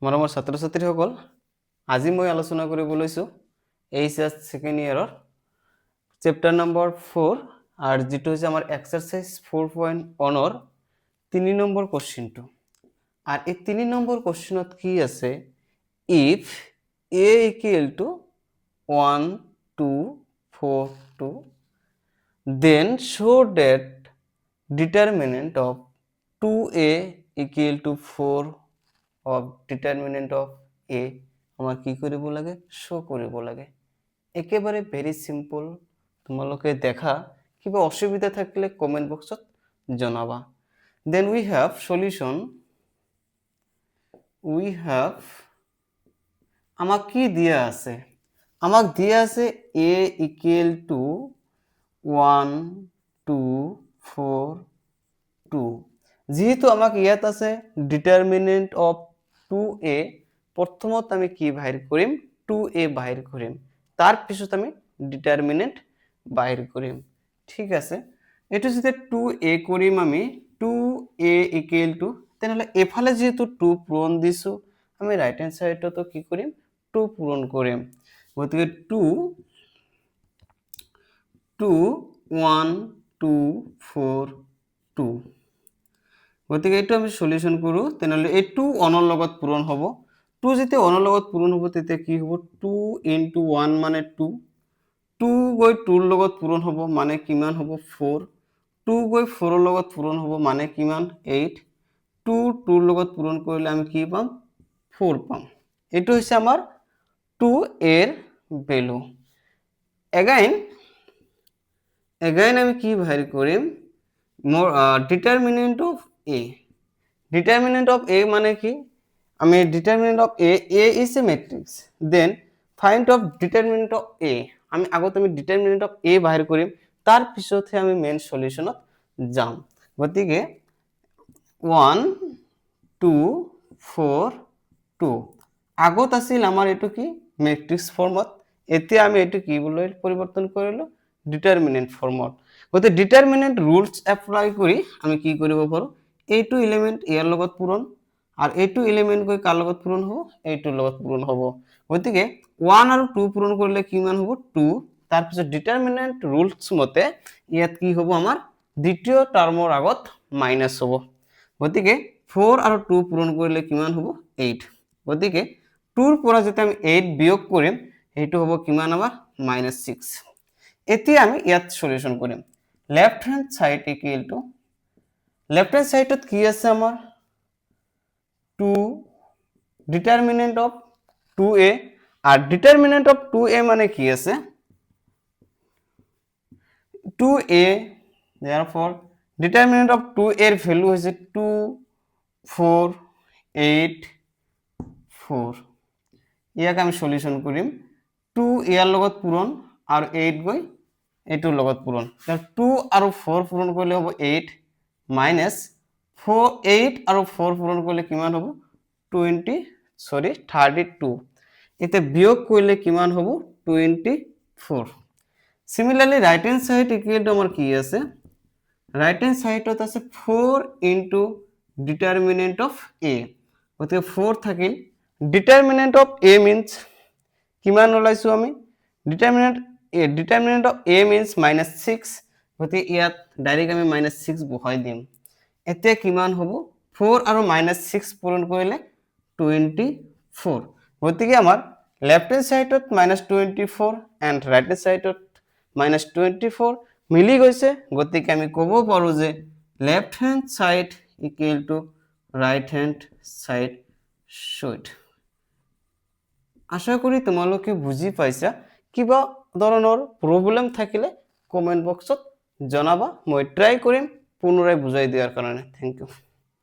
মৰমৰ ছাত্ৰ ছাত্ৰীসকল, আজি মই আলোচনা কৰিব লৈছোঁ এইচএছ ছেকেণ্ড ইয়াৰৰ চেপ্টাৰ নম্বৰ 4 আৰু যেটো হৈছে আমাৰ এক্সাৰসাইজ 4.1 3 নম্বৰ কোশ্চেনটো। আৰ এই 3 নম্বৰ কোশ্চেনত কি আছে, if a equal to 1 2 4 2 then show that determinant of 2a equal to 4 of determinant of a আমার কি কৰিব লাগে, শো কৰিব লাগে। একেবাৰে ভেরি সিম্পল। তোমালোকে দেখা, কিবা অসুবিধা থাকলে কমেন্ট বক্সত জনাবা। Then we have solution. We have, আমাক কি দিয়া আছে? আমাক দিয়া আছে a equal to 1 2 4 2। যেহেতু আমাক ইয়াত আছে ডিটারমিনেন্ট অফ 2a, প্রথমত আমি কি বাহির করিম, 2a বাহির করিম, তার পিছত আমি ডিটারমিনেন্ট বাহির করিম। ঠিক আছে, এটো যদি 2a করিম আমি 2a ইকুয়াল টু, তাহলে এফালে যেহেতু 2 পূরণ দিছো, আমি রাইট হ্যান্ড সাইডতো কি করিম, 2 পূরণ করিম। গতিকে 2 2 1 2 4 2। গতিকে এইটো আমি সলিউশন কৰো, তেনেহলে এই 2 অনৰ লগত পূৰণ হ'ব। 2 যেতিয়া অনৰ লগত পূৰণ হ'ব তেতিয়া কি হ'ব, 2 * 1 মানে 2, 2 গৈ 2 ৰ লগত পূৰণ হ'ব মানে কিমান হ'ব 4, 2 গৈ 4 ৰ লগত পূৰণ হ'ব মানে কিমান 8, 2 2 ৰ লগত পূৰণ কৰিলে আমি কি পাম, 4 পাম। এইটো হৈছে আমাৰ 2 এৰ ভ্যালু। এগাইন আমি কি বাহিৰ কৰিম, determinant of a। Determinant of a মানে কি, আমি determinant of a is a matrix, then find of determinant of a। আমি আগত আমি ডিটারমিনেন্ট অফ a বাহিৰ কৰিম, তাৰ পিছতহে আমি মেইন সলিউশনত যাম। গতিকে 1 2 4 2 আগত আছিল আমাৰ এটো কি ম্যাট্ৰিক্স ফৰ্মত, এতিয়া আমি এটো কি বলে পৰিবৰ্তন কৰিলো, ডিটাৰমিনেন্ট ফৰ্মত। গতিকে ডিটাৰমিনেন্ট ৰুলস এপ্লাই কৰি আমি কি কৰিব পাৰো, এইটো এলিমেন্ট ইয়াৰ লগত পূৰণ আৰু এইটো এলিমেন্ট গৈ কাৰ লগত পূৰণ হ'ব, এইটোৰ লগত পূৰণ হ'ব। গতিকে 1 আৰু 2 পূৰণ কৰিলে কিমান হ'ব 2, তাৰ পিছত ডিটাৰমিনেন্ট ৰুলস মতে ইয়াত কি হ'ব, আমাৰ দ্বিতীয় টাৰ্মৰ আগত মাইনাস হ'ব। গতিকে 4 আৰু 2 পূৰণ কৰিলে কিমান হ'ব 8। গতিকে 2 ৰ পৰা যেতিয়া আমি 8 বিয়োগ কৰিম, এইটো হ'ব কিমান আমাৰ -6। এতিয়া আমি ইয়াত সলিউশন কৰিম। Left hand side equal to, left hand সাইডত কি আছে আমাৰ 2 ডিটারমিনেন্ট অফ 2a, আর ডিটারমিনেন্ট অফ 2a মানে কি আছে 2a, therefore determinant of 2a এর ভ্যালু হৈছে 2 4 8 4। ইয়াক আমি সলিউশন কৰিম, 2 ইয়াৰ লগত পূৰণ আৰু 8 গৈ এইটোৰ লগত পূৰণ। 2 আৰু 4 পূৰণ কৰিলে হ'ব 8 মাইনাস 4 8 আৰু 4 পূৰণ কৰিলে কিমান হ'ব 32। এতিয়া বিয়োগ কৰিলে কিমান হ'ব 24। Similarly right hand side equal two আমার কি আছে, রাইট হ্যান্ড সাইডত আছে 4 ইনটু ডিটারমিনেন্ট অফ a। গতিকে 4 থাকিল, ডিটারমিনেন্ট অফ a মিন্স কিমান ওলাইছো আমি, ডিটারমিনেন্ট অফ a মিন্স -6। গতিকে ইয়াত ডাইরেক্ট আমি -6 বহাই দিম। এতিয়া কিমান হ'ব 4 আৰু -6 পূৰণ কৰিলে 24। গতিকে আমাৰ লেফট হ্যান্ড সাইডত -24 এন্ড ৰাইট হ্যান্ড সাইডত -24 মিলি গৈছে। গতিকে আমি ক'ব পাৰো যে left hand side equal to right hand side should. আশা কৰি তোমালোকে বুজি পাইছা। কিবা ধৰণৰ প্ৰবলেম থাকিলে কমেন্ট বক্সত জনাবা, মই ট্ৰাই কৰিম পুনৰাই বুজাই দিয়াৰ কাৰণে। Thank U.